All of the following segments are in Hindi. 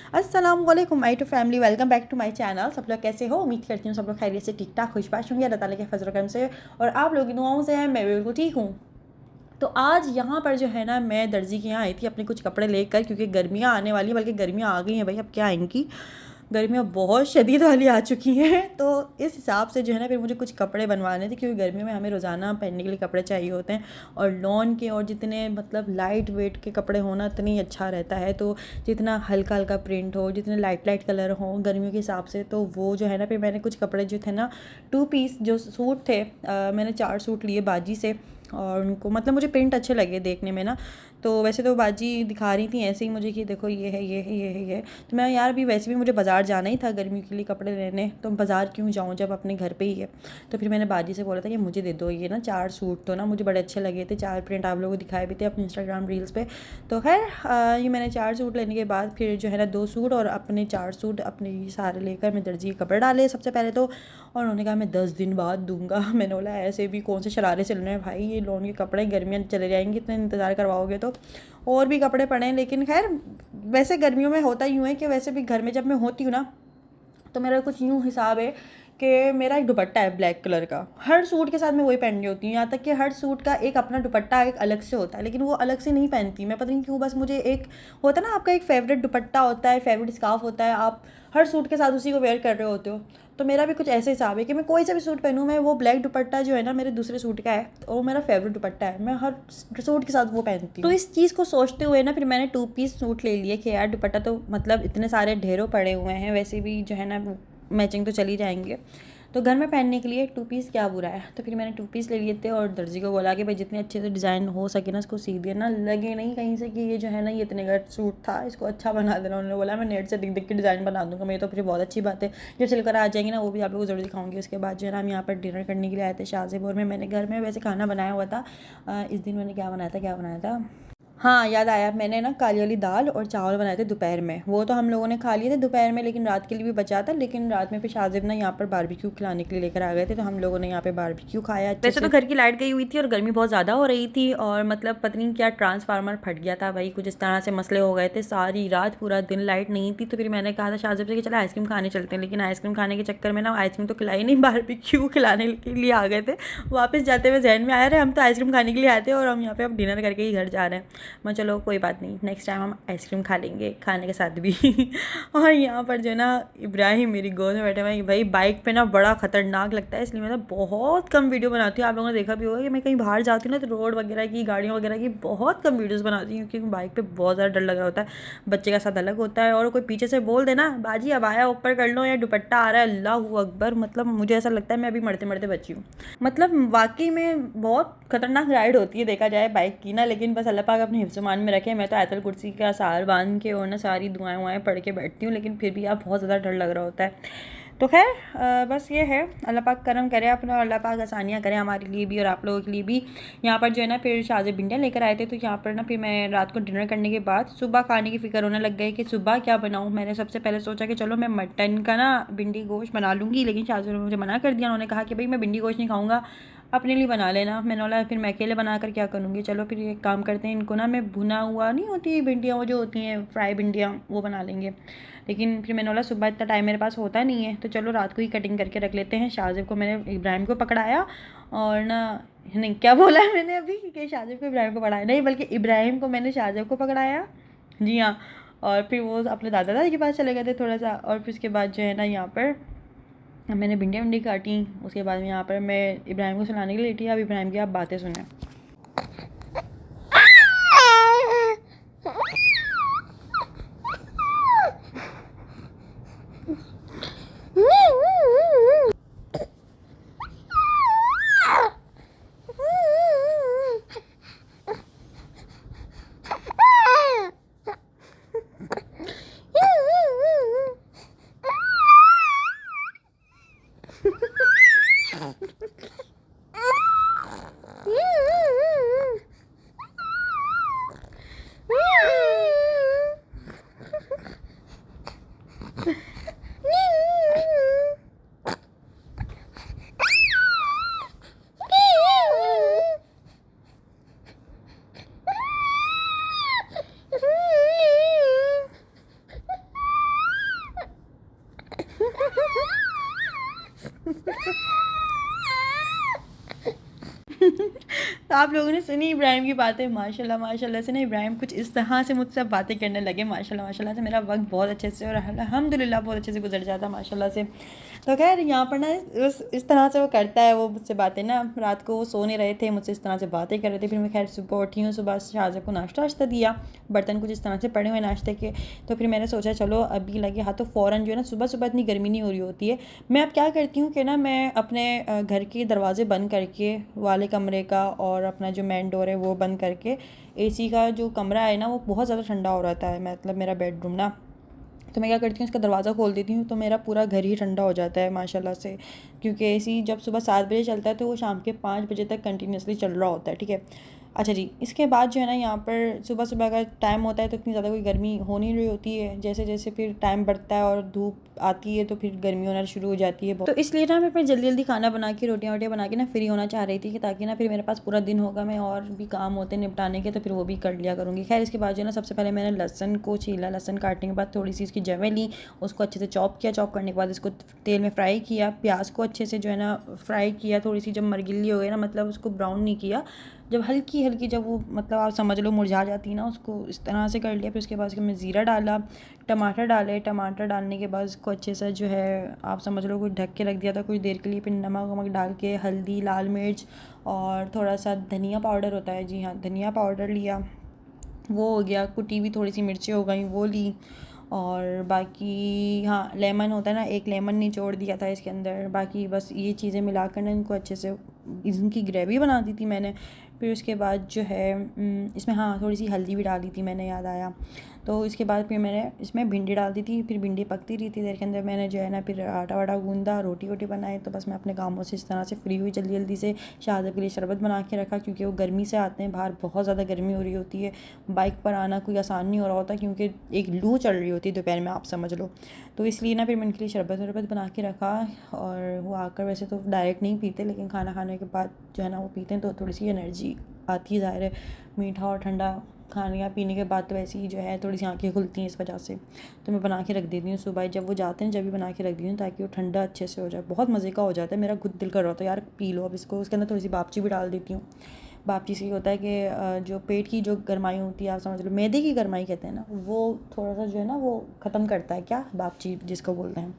अस्सलाम वालेकुम my to family, welcome back to my channel. सब लोग कैसे हो? उम्मीद करती हूँ सब लोग खैरियत से, ठीक ठाक, खुशबाश होंगे अल्लाह ताला के फजल करम से, और आप लोगों की दुआओं से मैं बिल्कुल ठीक हूँ। तो आज यहाँ पर जो है ना, मैं दर्जी के यहाँ आई थी अपने कुछ कपड़े लेकर, क्योंकि गर्मियाँ आने वाली हैं, बल्कि गर्मियाँ आ गई हैं भाई, अब क्या आएंगी, गर्मियाँ बहुत शदीद वाली आ चुकी हैं। तो इस हिसाब से जो है ना, फिर मुझे कुछ कपड़े बनवाने थे, क्योंकि गर्मियों में हमें रोज़ाना पहनने के लिए कपड़े चाहिए होते हैं, और लॉन के और जितने मतलब लाइट वेट के कपड़े होना इतनी अच्छा रहता है। तो जितना हल्का हल्का प्रिंट हो, जितने लाइट लाइट कलर हो गर्मियों के हिसाब से, तो वो जो है ना, फिर मैंने कुछ कपड़े जो थे ना, 2 पीस जो सूट थे, मैंने 4 सूट लिए बाजी से, और उनको मतलब मुझे प्रिंट अच्छे लगे देखने में ना। तो वैसे तो बाजी दिखा रही थी ऐसे ही मुझे कि देखो ये है, ये है, ये है, ये है। तो मैं यार अभी वैसे भी मुझे बाज़ार जाना ही था गर्मी के लिए कपड़े लेने, तो बाज़ार क्यों जाऊँ जब अपने घर पे ही है। तो फिर मैंने बाजी से बोला था कि मुझे दे दो ये ना 4 सूट, तो ना मुझे बड़े अच्छे लगे थे, 4 प्रिंट आप लोगों को दिखाए भी थे अपने इंस्टाग्राम रील्स पे। तो खैर ये मैंने 4 सूट लेने के बाद फिर जो है ना 2 सूट और अपने 4 सूट अपने सारे लेकर मैं दर्जी के कपड़े डाले सबसे पहले तो। और उन्होंने कहा मैं 10 दिन बाद दूंगा। मैंने बोला ऐसे भी कौन से शरारे चल रहे हैं भाई, ये लोन के कपड़े गर्मियाँ चले जाएंगी, इतने इंतज़ार करवाओगे तो। और भी कपड़े पड़े हैं, लेकिन खैर वैसे गर्मियों में होता यूँ है कि वैसे भी घर में जब मैं होती हूँ ना, तो मेरा कुछ यूँ हिसाब है कि मेरा एक दुपट्टा है ब्लैक कलर का, हर सूट के साथ मैं वही पहन रही होती हूँ, यहाँ तक कि हर सूट का एक अपना दुपट्टा एक अलग से होता है, लेकिन वो अलग से नहीं पहनती मैं, पता नहीं क्यों। बस मुझे एक होता है ना, आपका एक फेवरेट दुपट्टा होता है, फेवरेट स्कार्फ होता है, आप हर सूट के साथ उसी को वेयर कर रहे होते हो। तो मेरा भी कुछ ऐसे हिसाब है कि मैं कोई सा भी सूट पहनूँ, मैं वो ब्लैक दुपट्टा जो है ना मेरे दूसरे सूट का है, तो वो मेरा फेवरेट दुपट्टा है, मैं हर सूट के साथ वो पहनती हूँ। तो इस चीज़ को सोचते हुए ना, फिर मैंने 2 पीस सूट ले लिए कि यार दुपट्टा तो मतलब इतने सारे ढेरों पड़े हुए हैं, वैसे भी जो है ना मैचिंग तो चली जाएंगे, तो घर में पहनने के लिए 2 पीस क्या बुरा है। तो फिर मैंने 2 पीस ले लिए थे, और दर्जी को बोला कि भाई जितने अच्छे से डिज़ाइन हो सके ना, इसको सी देना, लगे नहीं कहीं से कि ये जो है ना ये इतने का सूट था, इसको अच्छा बना देना। उन्होंने बोला मैं नेट से देख देख के डिज़ाइन बना दूंगा। मैं तो फिर बहुत अच्छी बात है, जब सिलकर आ जाएंगी ना वो भी आप लोगों को ज़रूर दिखाऊंगी। उसके बाद जो है ना हम यहाँ पर डिनर करने के लिए आए थे शाहज़ेब, में मैंने घर में वैसे खाना बनाया हुआ था। इस दिन मैंने क्या बनाया था, हाँ याद आया, मैंने ना काली वाली दाल और चावल बनाए थे दोपहर में, वो तो हम लोगों ने खा लिए थे दोपहर में, लेकिन रात के लिए भी बचा था। लेकिन रात में फिर शाजिब ना यहाँ पर बारबेक्यू खिलाने के लिए लेकर आ गए थे, तो हम लोगों ने यहाँ पे बारबेक्यू खाया अच्छे वैसे से। तो घर की लाइट गई हुई थी और गर्मी बहुत ज़्यादा हो रही थी, और मतलब पता नहीं क्या ट्रांसफार्मर फट गया था भाई, कुछ इस तरह से मसले हो गए थे, सारी रात पूरा दिन लाइट नहीं थी। तो फिर मैंने कहा था शाजिब से कि चलो आइसक्रीम खाने चलते हैं, लेकिन आइसक्रीम खाने के चक्कर में ना आइसक्रीम तो खिलाई नहीं, बारबेक्यू खिलाने के लिए आ गए थे। वापस जाते हुए जहन में आया रहे हम तो आइसक्रीम खाने के लिए आए थे, और हम यहाँ पे अब डिनर करके ही घर जा रहे हैं। मैं चलो कोई बात नहीं, नेक्स्ट टाइम हम आइसक्रीम खा लेंगे खाने के साथ भी। और यहाँ पर जो ना इब्राहिम मेरी गोद में बैठे हुए, भाई बाइक पे ना बड़ा ख़तरनाक लगता है, इसलिए मैं ना बहुत कम वीडियो बनाती हूँ। आप लोगों ने देखा भी होगा कि मैं कहीं बाहर जाती हूँ ना, तो रोड वगैरह की, गाड़ियों वगैरह की बहुत कम वीडियोज़ बनाती हूँ, क्योंकि बाइक पर बहुत ज़्यादा डर लग रहा होता है, बच्चे का साथ अलग होता है, और कोई पीछे से बोल देना बाजी अब आया ऊपर कर लो, या दुपट्टा आ रहा है, अल्लाह अकबर, मतलब मुझे ऐसा लगता है मैं अभी मरते मरते बची हूँ। मतलब वाकई में बहुत खतरनाक राइड होती है देखा जाए बाइक की ना, लेकिन बस अल्लाह पाक अपने हिफ्ज़-ओ-मान में रखे। मैं तो आयतल कुर्सी का सहार बांध के और ना सारी दुआएं वुआएं पढ़ के बैठती हूँ, लेकिन फिर भी यार बहुत ज़्यादा डर लग रहा होता है। तो खैर बस ये है, अल्लाह पाक करम करे अपना, और अल्लाह पाक आसानियाँ करे हमारे लिए भी और आप लोगों के लिए भी। यहाँ पर जो है ना फिर शाज़ेब भिंडियाँ लेकर आए थे, तो यहाँ पर ना फिर मैं रात को डिनर करने के बाद सुबह खाने की फ़िक्र होने लग गई कि सुबह क्या बनाऊँ। मैंने सबसे पहले सोचा कि चलो मैं मटन का ना भिंडी गोश्त बना लूँगी, लेकिन शाज़ेब ने मुझे मना कर दिया। उन्होंने कहा कि भाई मैं भिंडी गोश्त नहीं खाऊँगा, अपने लिए बना लेना। मैंने बोला फिर मैं अकेले बना कर क्या करूँगी, चलो फिर एक काम करते हैं, इनको ना मैं भुना हुआ नहीं होती भिंडियाँ, वो जो होती हैं फ्राई भिंडियाँ, वो बना लेंगे। लेकिन फिर मैंने बोला सुबह इतना टाइम मेरे पास होता नहीं है, तो चलो रात को ही कटिंग करके रख लेते हैं। शाहज़ेब को मैंने इब्राहिम को पकड़ाया, और ना नहीं क्या बोला है मैंने अभी कि शाहज़ेब को इब्राहिम को पकड़ाया, नहीं बल्कि इब्राहिम को मैंने शाहज़ेब को पकड़ाया, जी हाँ। और फिर वो अपने दादा दादी के पास चले गए थे थोड़ा सा, और फिर उसके बाद जो है ना यहाँ पर मैंने भिंडियाँ विंडी काटी। उसके बाद में यहाँ पर मैं इब्राहिम को सुनाने के लिए लेटी। अब इब्राहिम की आप बातें सुने। तो आप लोगों ने सुनी इब्राहिम की बातें, माशाल्लाह माशाल्लाह से ना इब्राहिम कुछ इस तरह से मुझसे बातें करने लगे, माशाल्लाह माशाल्लाह से मेरा वक्त बहुत अच्छे से और अल्हम्दुलिल्लाह बहुत अच्छे से गुजर जाता माशाल्लाह से। तो खैर यहाँ पर ना इस तरह से वो करता है, वो मुझसे बातें ना, रात को वो सो नहीं रहे थे, मुझसे इस तरह से बातें कर रहे थे। फिर मैं खैर सुबह उठी हूँ, सुबह शाहज़ब को नाश्ता वाश्ता दिया, बर्तन कुछ इस तरह से पड़े हुए नाश्ते के। तो फिर मैंने सोचा चलो अभी लगे हाथ तो फ़ौरन जो है ना, सुबह सुबह इतनी गर्मी नहीं हो रही होती है, मैं अब क्या करती हूँ कि ना मैं अपने घर के दरवाजे बंद करके, वाले कमरे का और अपना जो मेन डोर है वो बंद करके, एसी का जो कमरा है ना वो बहुत ज़्यादा ठंडा हो रहता है, मतलब मेरा बेडरूम ना, तो मैं क्या करती हूँ इसका दरवाज़ा खोल देती हूँ, तो मेरा पूरा घर ही ठंडा हो जाता है माशाल्लाह से। क्योंकि एसी जब सुबह 7 बजे चलता है तो वो शाम के 5 बजे तक कंटिन्यूसली चल रहा होता है, ठीक है। अच्छा जी, इसके बाद जो है ना यहाँ पर सुबह सुबह अगर टाइम होता है तो इतनी ज़्यादा कोई गर्मी हो नहीं रही होती है, जैसे जैसे फिर टाइम बढ़ता है और धूप आती है तो फिर गर्मी होना शुरू हो जाती है। तो इसलिए ना मैं फिर जल्दी जल्दी खाना बना के, रोटियाँ वोटियाँ बना के ना फ्री होना चाह रही थी, कि ताकि ना फिर मेरे पास पूरा दिन होगा, मैं और भी काम होते निपटाने के तो फिर वो भी कर लिया करूँगी। खैर इसके बाद जो है ना सबसे पहले मैंने लहसन को छीला, लहसन काटने के बाद थोड़ी सी इसकी जवें ली, उसको अच्छे से चॉप किया, चॉप करने के बाद इसको तेल में फ्राई किया, प्याज को अच्छे से जो है ना फ्राई किया, थोड़ी सी जब मरगिल्ली हो गई ना, मतलब उसको ब्राउन नहीं किया, जब हल्की हल्की जब वो मतलब आप समझ लो मुरझा जाती है ना, उसको इस तरह से कर लिया। फिर उसके बाद उसके मैं ज़ीरा डाला, टमाटर डाले, टमाटर डालने के बाद उसको अच्छे से जो है आप समझ लो कुछ ढक के रख दिया था कुछ देर के लिए। फिर नमक वमक डाल के, हल्दी, लाल मिर्च और थोड़ा सा धनिया पाउडर होता है, जी हाँ धनिया पाउडर लिया, वो हो गया, कुटी हुई थोड़ी सी मिर्ची हो गई वो ली, और बाकी हाँ लेमन होता है ना, एक लेमन निचोड़ दिया था इसके अंदर। बाकी बस ये चीज़ें मिलाकर ना इनको अच्छे से, इनकी ग्रेवी बना दी थी मैंने। फिर उसके बाद जो है इसमें हाँ थोड़ी सी हल्दी भी डाल दी थी मैंने, याद आया। तो इसके बाद फिर मैंने इसमें भिंडी डाल दी थी, फिर भिंडी पकती रही थी देर के अंदर, मैंने जो है ना फिर आटा वाटा गूंदा, रोटी वोटी बनाए। तो बस मैं अपने कामों से इस तरह से फ्री हुई जल्दी जल्दी से। शाहज़ब के लिए शरबत बना के रखा, क्योंकि वो गर्मी से आते हैं, बाहर बहुत ज़्यादा गर्मी हो रही होती है, बाइक पर आना कोई आसान नहीं हो रहा होता, क्योंकि एक लू चल रही होती है दोपहर में, आप समझ लो। तो इसलिए ना फिर मैंने उनके लिए शरबत वरबत बना के रखा, और वो आकर वैसे तो डायरेक्ट नहीं पीते, लेकिन खाना खाने के बाद जो है ना वो पीते हैं, तो थोड़ी सी एनर्जी आती है, ज़ाहिर है मीठा और ठंडा खाने या पीने के बाद तो वैसे ही जो है थोड़ी सी आँखें खुलती हैं इस वजह से। तो मैं बना के रख देती हूँ सुबह जब वो जाते हैं, जब भी बना के रख दी हूँ, ताकि वो ठंडा अच्छे से हो जाए। बहुत मज़े का हो जाता है, मेरा खुद दिल कर रहा होता है यार पी लो अब इसको। उसके अंदर थोड़ी सी बापची भी डाल देती हूँ। बापची से ये होता है कि जो पेट की जो गर्माई होती है, आप समझ लो मैदे की गर्माई कहते हैं ना, वो थोड़ा सा जो है ना वो ख़त्म करता है, क्या बापची जिसको बोलते हैं।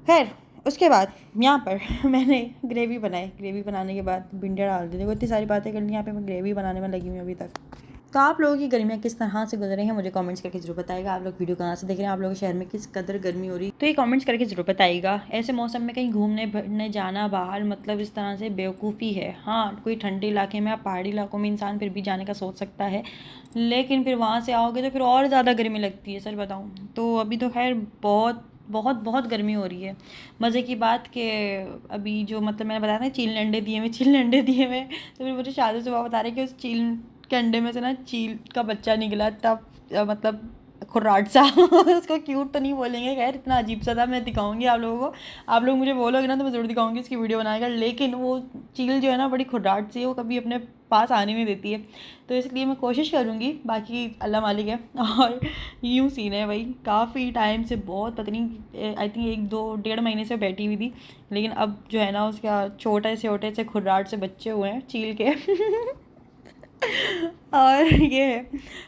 खैर उसके बाद यहाँ पर मैंने ग्रेवी बनाई, ग्रेवी बनाने के बाद भिंडियाँ डाल दी। देखो इतनी सारी बातें कर ली, यहाँ पे मैं ग्रेवी बनाने में लगी हुई अभी तक। तो आप लोगों की गर्मियाँ किस तरह से गुजर रही हैं मुझे कमेंट्स करके ज़रूर बताइएगा। आप लोग वीडियो कहाँ से देख रहे हैं, आप लोगों के शहर में किस कदर गर्मी हो रही है, तो ये कमेंट्स करके ज़रूर बताइएगा। ऐसे मौसम में कहीं घूमने फिरने जाना बाहर मतलब इस तरह से बेवकूफ़ी है। हाँ कोई ठंडे इलाके में या पहाड़ी इलाकों में इंसान फिर भी जाने का सोच सकता है, लेकिन फिर वहाँ से आओगे तो फिर और ज़्यादा गर्मी लगती है, सच बताऊँ तो। अभी तो खैर बहुत बहुत बहुत गर्मी हो रही है। मज़े की बात कि अभी जो मतलब मैंने बताया ना चील अंडे दिए हुए, चील अंडे दिए हुए, तो फिर मुझे शादी सुबह बता रहे कि उस चील के अंडे में से ना चील का बच्चा निकला, तब मतलब खुर्राट सा उसको क्यूट तो नहीं बोलेंगे, खैर इतना अजीब सा था। मैं दिखाऊंगी आप लोगों को, आप लोग मुझे बोलोगे ना तो मैं ज़रूर दिखाऊंगी इसकी वीडियो बनाएगा। लेकिन वो चील जो है ना बड़ी खुर्राट सी है, वो कभी अपने पास आने नहीं देती है, तो इसलिए मैं कोशिश करूँगी, बाकी अल्लाह मालिक है। और यूँ सीन है भाई, काफ़ी टाइम से बहुत पता नहीं आई थिंक 1-2-1.5 महीने से बैठी हुई थी, लेकिन अब जो है ना उसका छोटे से खुर्राट से बच्चे हुए हैं चील के और ये है।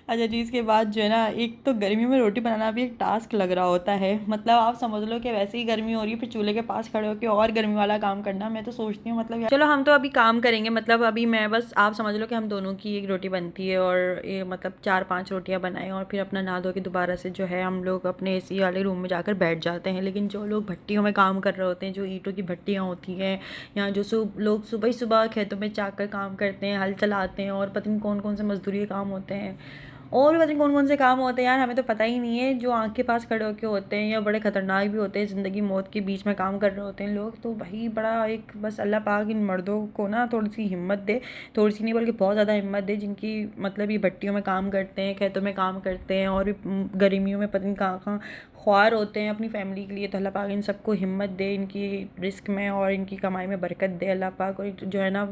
अच्छा जी, इसके बाद जो है ना एक तो गर्मियों में रोटी बनाना भी एक टास्क लग रहा होता है, मतलब आप समझ लो कि वैसे ही गर्मी हो रही है, फिर चूल्हे के पास खड़े होकर और गर्मी वाला काम करना। मैं तो सोचती हूँ मतलब चलो हम तो अभी काम करेंगे, मतलब अभी मैं बस आप समझ लो कि हम दोनों की एक रोटी बनती है, और ये मतलब 4-5 रोटियाँ बनाएं और फिर अपना नहा धो के दोबारा से जो है हम लोग अपने एसी वाले रूम में जाकर बैठ जाते हैं। लेकिन जो लोग भट्टियों में काम कर रहे होते हैं, जो ईंटों की भट्टियाँ होती हैं, या जो लोग सुबह ही सुबह खेतों में जाकर काम करते हैं, हल चलाते हैं, और पता नहीं कौन कौन से मजदूरी के काम होते हैं, और भी पता नहीं कौन कौन से काम होते हैं यार, हमें तो पता ही नहीं है। जो आँख के पास खड़े होके होते हैं, या बड़े ख़तरनाक भी होते हैं, ज़िंदगी मौत के बीच में काम कर रहे होते हैं लोग, तो भाई बड़ा एक बस अल्लाह पाक इन मर्दों को ना थोड़ी सी हिम्मत दे, थोड़ी सी नहीं बल्कि बहुत ज़्यादा हिम्मत दे, जिनकी मतलब ये भट्टियों में काम करते हैं, खेतों में काम करते हैं, और गर्मियों में पता नहीं कहाँ कहाँ ख्वार होते हैं अपनी फैमिली के लिए। तो अल्लाह पाक इन सबको हिम्मत दे, इनकी रिस्क में और इनकी कमाई में बरकत दे अल्लाह पाक। और जो है ना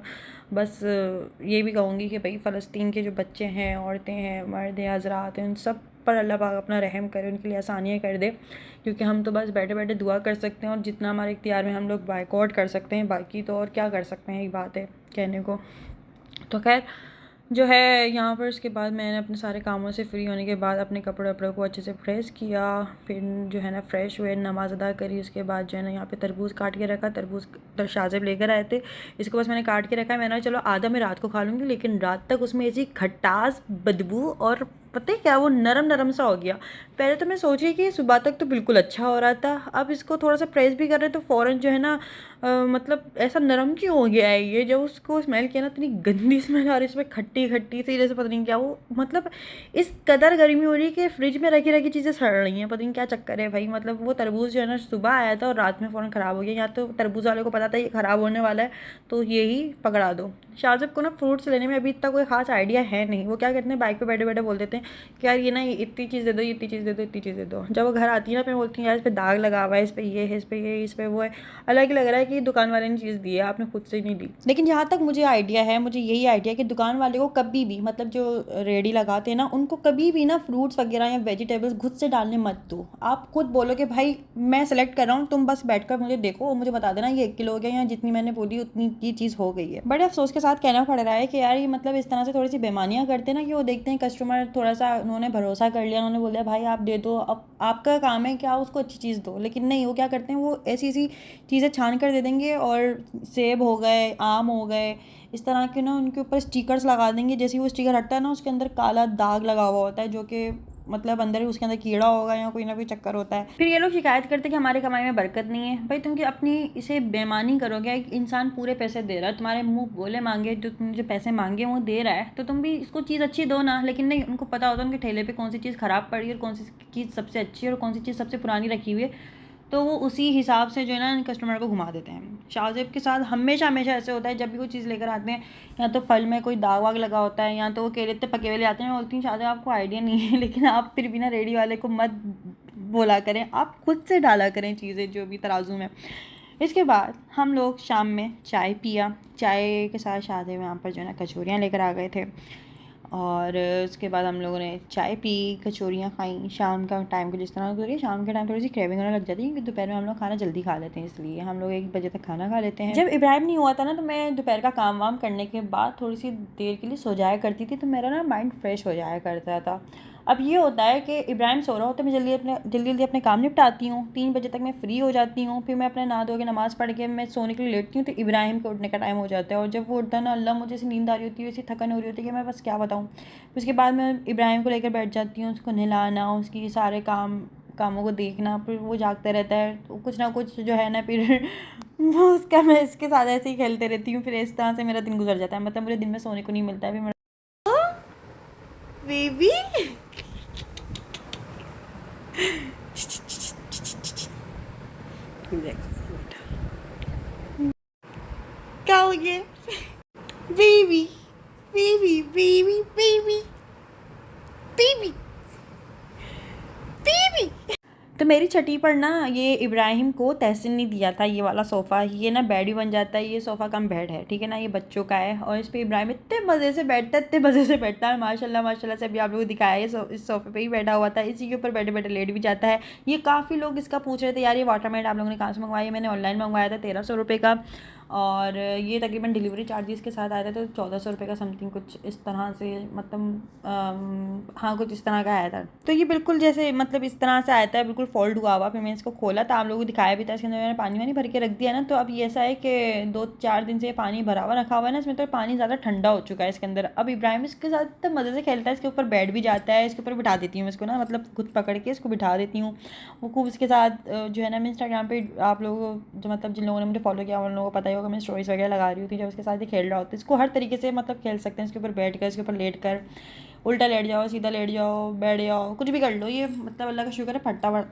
बस ये भी कहूँगी कि भाई फ़लस्तीन के जो बच्चे हैं, औरतें हैं, मर्द हैं, हज़रात हैं, उन सब ऊपर अल्लाह पाक अपना रहम करे, उनके लिए आसानियाँ कर दे, क्योंकि हम तो बस बैठे बैठे दुआ कर सकते हैं और जितना हमारे इख्तियार में हम लोग बाइकआउट कर सकते हैं, बाकी तो और क्या कर सकते हैं, एक बात है कहने को। तो खैर जो है यहाँ पर उसके बाद मैंने अपने सारे कामों से फ्री होने के बाद अपने कपड़े वपड़ों को अच्छे से प्रेस किया, फिर जो है ना फ्रेश हुए, नमाज़ अदा करी। उसके बाद जो है ना यहाँ पे तरबूज काट के रखा, तरबूज शाज़ेब लेकर आए थे, इसको बस मैंने काट के रखा है। मैंने चलो आधा मैं रात को खा लूँगी, लेकिन रात तक उसमें ऐसी खटास, बदबू और पता है क्या, वो नरम नरम सा हो गया। पहले तो मैं सोच रही कि सुबह तक तो बिल्कुल अच्छा हो रहा था, अब इसको थोड़ा सा प्रेस भी कर रहे तो फ़ौरन जो है ना मतलब ऐसा नरम क्यों हो गया है ये। जब उसको स्मेल किया ना, इतनी गंदी स्मेल आ रही है, इसमें खट्टी खट्टी सी, जैसे पता नहीं क्या वो, मतलब इस कदर गर्मी हो रही है कि फ्रिज में रखी रखी चीज़ें सड़ रही हैं, पता नहीं क्या चक्कर है भाई। मतलब वो तरबूज जो है ना सुबह आया था और रात में फ़ौरन ख़राब हो गया। या तो तरबूज वाले को पता था ये ख़राब होने वाला है तो यही पकड़ा दो। शाहज़ब को ना फ्रूट्स लेने में अभी इतना कोई ख़ास आइडिया है नहीं। वो क्या करते हैं, बाइक पे बैठे बैठे बोल देते हैं कि यार ये ना इतनी चीज़ दे दो, ये इतनी चीज़ दे दो, इतनी चीज़ दे दो। जब वो घर आती है ना, फिर बोलती हैं यार इस पर दाग लगा हुआ है, इस पर ये है, इस पर ये, इस पर वो है। अलग ही लग रहा है कि दुकान वाले ने चीज़ दी है, आपने खुद से नहीं दी। लेकिन जहाँ तक मुझे आइडिया है, मुझे यही आइडिया कि दुकान वाले को कभी भी, मतलब जो रेडी लगाते हैं ना, उनको कभी भी ना फ्रूट्स वगैरह या वेजिटेबल्स खुद से डालने मत दो। आप खुद बोलो कि भाई मैं सेलेक्ट कर रहा हूँ, तुम बस बैठकर मुझे देखो और मुझे बता देना ये 1 किलो हो गया या जितनी मैंने बोली उतनी की चीज़ हो गई है। बड़े अफसोस के साथ कहना पड़ रहा है कि यार ये मतलब इस तरह से थोड़ी सी बेईमानियाँ करते हैं ना, कि वो देखते हैं कस्टमर थोड़ा सा, उन्होंने भरोसा कर लिया, उन्होंने बोला भाई आप दे दो, अब आपका काम है कि आप उसको अच्छी चीज़ दो। लेकिन नहीं, वो क्या करते हैं, वो ऐसी ऐसी चीज़ें छान कर दे देंगे, और सेब हो गए, आम हो गए, इस तरह के ना उनके ऊपर स्टिकर्स लगा देंगे। जैसे ही वो स्टिकर हटता है ना, उसके अंदर काला दाग लगा हुआ होता है, जो कि मतलब अंदर ही उसके अंदर कीड़ा होगा या कोई ना कोई चक्कर होता है। फिर ये लोग शिकायत करते हैं कि हमारे कमाई में बरकत नहीं है। भाई तुम अपनी इसे बेईमानी करोगे, एक इंसान पूरे पैसे दे रहा है, तुम्हारे मुंह बोले मांगे, जो तुम जो पैसे मांगे वो दे रहा है, तो तुम भी इसको चीज़ अच्छी दो ना। लेकिन नहीं, उनको पता होता है उनके ठेले पे कौन सी चीज़ ख़राब पड़ी है और कौन सी चीज़ सबसे अच्छी है और कौन सी चीज़ सबसे पुरानी रखी हुई है, तो वो उसी हिसाब से जो है ना कस्टमर को घुमा देते हैं। शाहज़ेब के साथ हमेशा हमेशा ऐसे होता है, जब भी कोई चीज़ लेकर आते हैं, या तो फल में कोई दाग वाग लगा होता है, या तो वो केले इतने पके हुए ले आते हैं। मैं बोलती हूँ शाहज़ेब आपको आइडिया नहीं है, लेकिन आप फिर भी ना रेडी वाले को मत बोला करें, आप खुद से डाला करें चीज़ें जो भी तराजू में। इसके बाद हम लोग शाम में चाय पिया, चाय के साथ शाहज़ेब यहाँ पर जो है ना कचौरियाँ लेकर आ गए थे, और उसके बाद हम लोगों ने चाय पी, कचौरियाँ खाई। शाम का टाइम को जिस तरह करिए, शाम के टाइम थोड़ी सी क्रेविंग होने लग जाती है, क्योंकि दोपहर में हम लोग खाना जल्दी खा लेते हैं, इसलिए हम लोग 1 बजे तक खाना खा लेते हैं। जब इब्राहिम नहीं हुआ था ना, तो मैं दोपहर का काम वाम करने के बाद थोड़ी सी देर के लिए सो जाया करती थी, तो मेरा ना माइंड फ्रेश हो जाया करता था। अब ये होता है कि इब्राहिम सो रहा हो तो मैं जल्दी अपने काम निपटाती हूँ, 3 बजे तक मैं फ्री हो जाती हूँ, फिर मैं अपने नहा धो के नमाज़ पढ़ के मैं सोने के लिए लेटती हूँ, तो इब्राहिम के उठने का टाइम हो जाता है। और जब वो उठता है ना, अल्लाह मुझे ऐसी नींद आ रही होती है, ऐसी थकन हो रही होती है कि मैं बस क्या बताऊँ। उसके बाद मैं इब्राहिम को लेकर बैठ जाती हूँ, उसको नहलाना, उसकी सारे कामों को देखना, फिर वो जागता रहता है तो कुछ ना कुछ जो है ना, फिर वो उसका मैं इसके साथ ऐसे ही खेलते रहती हूँ। फिर इस तरह से मेरा दिन गुजर जाता है, मतलब मुझे दिन में सोने को नहीं मिलता है। फिर मेरा बेबी क्या हो गया, baby baby baby baby baby baby. तो मेरी छठी पर ना ये इब्राहिम को तहसीन नहीं दिया था ये वाला सोफ़ा, ये ना बेड भी बन जाता है, ये सोफ़ा कम बेड है, ठीक है ना, ये बच्चों का है। और इस पर इब्राहिम इतने मज़े से बैठता है, इतने मज़े से बैठता है, माशाल्लाह माशाल्लाह से। अभी आप लोगों को दिखाया है, इस सोफ़े पे ही बैठा हुआ था, इसी के ऊपर बैठे बैठे लेट भी जाता है। ये काफ़ी लोग इसका पूछ रहे थे यार ये वाटरमेट आप लोगों ने कहाँ से मंगवाया। मैंने ऑनलाइन मंगवाया था 1300 रुपये का, और ये तकरीबन डिलीवरी चार्जेस के साथ आया था, तो 1400 रुपये का समथिंग कुछ इस तरह से, मतलब हाँ कुछ इस तरह का आया था। तो ये बिल्कुल जैसे मतलब इस तरह से आया था, बिल्कुल फोल्ड हुआ हुआ। फिर मैंने इसको खोला था, आप लोगों को दिखाया भी था, इसके अंदर मैंने पानी वानी भर के रख दिया ना। तो अब ये ऐसा है कि 2-4 दिन से ये पानी भरा हुआ रखा हुआ है ना, इसमें तो पानी ज़्यादा ठंडा हो चुका है इसके अंदर। अब इब्राहिम इसके साथ तो मज़े से खेलता है, इसके ऊपर बैठ भी जाता है, इसके ऊपर बिठा देती हूँ इसको ना, मतलब खुद पकड़ के इसको बिठा देती हूँ। वो खूब इसके साथ जो है ना, मैं इंस्टाग्राम पे आप लोगों को जो मतलब जिन लोगों ने मुझे फॉलो किया उन लोगों को पता ही होगा, मैं स्टोरीज़ वगैरह लगा रही होती जब उसके साथ ही खेल रहा होता है। इसको हर तरीके से मतलब खेल सकते हैं, इसके ऊपर बैठ कर, इसके ऊपर लेट कर, उल्टा लेट जाओ, सीधा लेट जाओ, बैठ जाओ, कुछ भी कर लो। ये मतलब अल्लाह का शुक्र है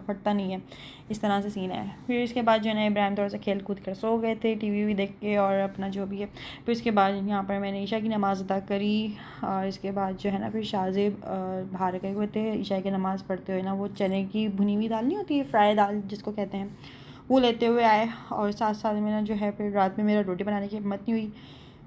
फटता नहीं है, इस तरह से सीन है। फिर इसके बाद जो है ना इब्राहिम थोड़ा सा खेल कूद कर सो गए थे, टीवी भी देख के और अपना जो भी है। फिर इसके बाद यहाँ पर मैंने ईशा की नमाज़ अदा करी, और इसके बाद जो है ना फिर शाहज़ेब बाहर गए हुए थे ईशा की नमाज़ पढ़ते हुए ना, वो चने की भुनी हुई दाल नहीं होती है, फ्राई दाल जिसको कहते हैं, वो लेते हुए आए। और साथ साथ में ना जो है फिर रात में मेरा रोटी बनाने की हिम्मत नहीं हुई,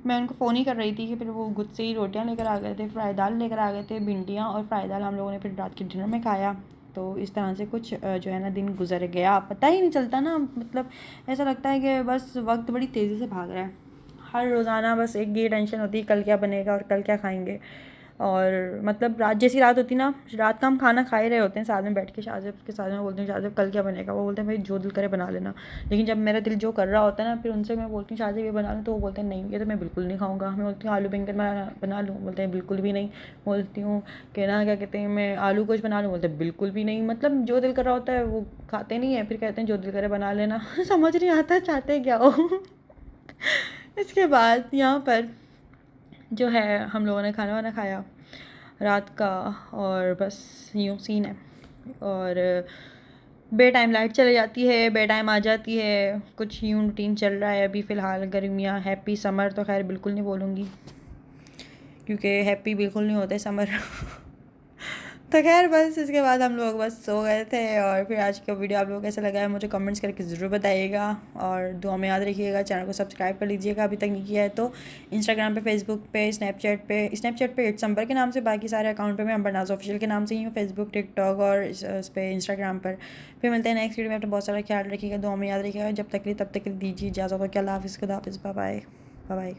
मैं उनको फ़ोन ही कर रही थी कि फिर वो खुद से ही रोटियां लेकर आ गए थे, फ्राई दाल लेकर आ गए थे, भिंडियाँ और फ्राई दाल हम लोगों ने फिर रात के डिनर में खाया। तो इस तरह से कुछ जो है ना दिन गुजर गया, पता ही नहीं चलता ना, मतलब ऐसा लगता है कि बस वक्त बड़ी तेज़ी से भाग रहा है। हर रोज़ाना बस एक ये टेंशन होती है कल क्या बनेगा और कल क्या खाएंगे। और मतलब रात जैसी रात होती ना, रात का हम खाना खा ही रहे होते हैं साथ में बैठ के, शाहज़ेब के साथ में बोलते हैं शाहज़ेब कल क्या बनेगा, वो बोलते हैं भाई जो दिल करे बना लेना। लेकिन जब मेरा दिल जो कर रहा होता है ना, फिर उनसे मैं बोलती हूँ शाहज़ेब ये बना लूँ, तो वो बोलते हैं नहीं ये तो मैं बिल्कुल नहीं खाऊंगा। मैं बोलती हूँ आलू बैंगन बना लूँ, बोलते हैं बिल्कुल भी नहीं। बोलती हूँ कि ना क्या कहते हैं मैं आलू कुछ बना लूँ, बोलते हैं बिल्कुल भी नहीं। मतलब जो दिल कर रहा होता है वो खाते नहीं है, फिर कहते हैं जो दिल करे बना लेना। समझ नहीं आता चाहते क्या हो। इसके बाद यहाँ पर जो है हम लोगों ने खाना वाना खाया रात का, और बस यूँ सीन है। और बे टाइम लाइट चले जाती है, बे टाइम आ जाती है, कुछ यूँ रूटीन चल रहा है अभी फ़िलहाल। गर्मियाँ, हैप्पी समर तो खैर बिल्कुल नहीं बोलूँगी, क्योंकि हैप्पी बिल्कुल नहीं होते समर। तो खैर बस इसके बाद हम लोग बस सो गए थे। और फिर आज का वीडियो आप लोगों को कैसा लगा है मुझे कमेंट्स करके ज़रूर बताइएगा, और दुआ में याद रखिएगा, चैनल को सब्सक्राइब कर लीजिएगा अभी तक नहीं किया है तो। इंस्टाग्राम पे, फेसबुक पे, स्नैपचैट पे इट्स अंबर के नाम से, बाकी सारे अकाउंट पे मैं अंबरनाज ऑफिशियल के नाम से ही हूँ, फेसबुक, टिकटॉक और इस पे इंस्टाग्राम पर। फिर मिलते हैं नेक्स्ट वीडियो में, अपना बहुत सारा ख्याल रखिएगा, दुआ में याद रखिएगा। जब तक के लिए तब तक के लिए दीजिए इजाज़त, और अल्लाह हाफ़िज़, खुदा हाफ़िज़, बाय बाय बाय बाय।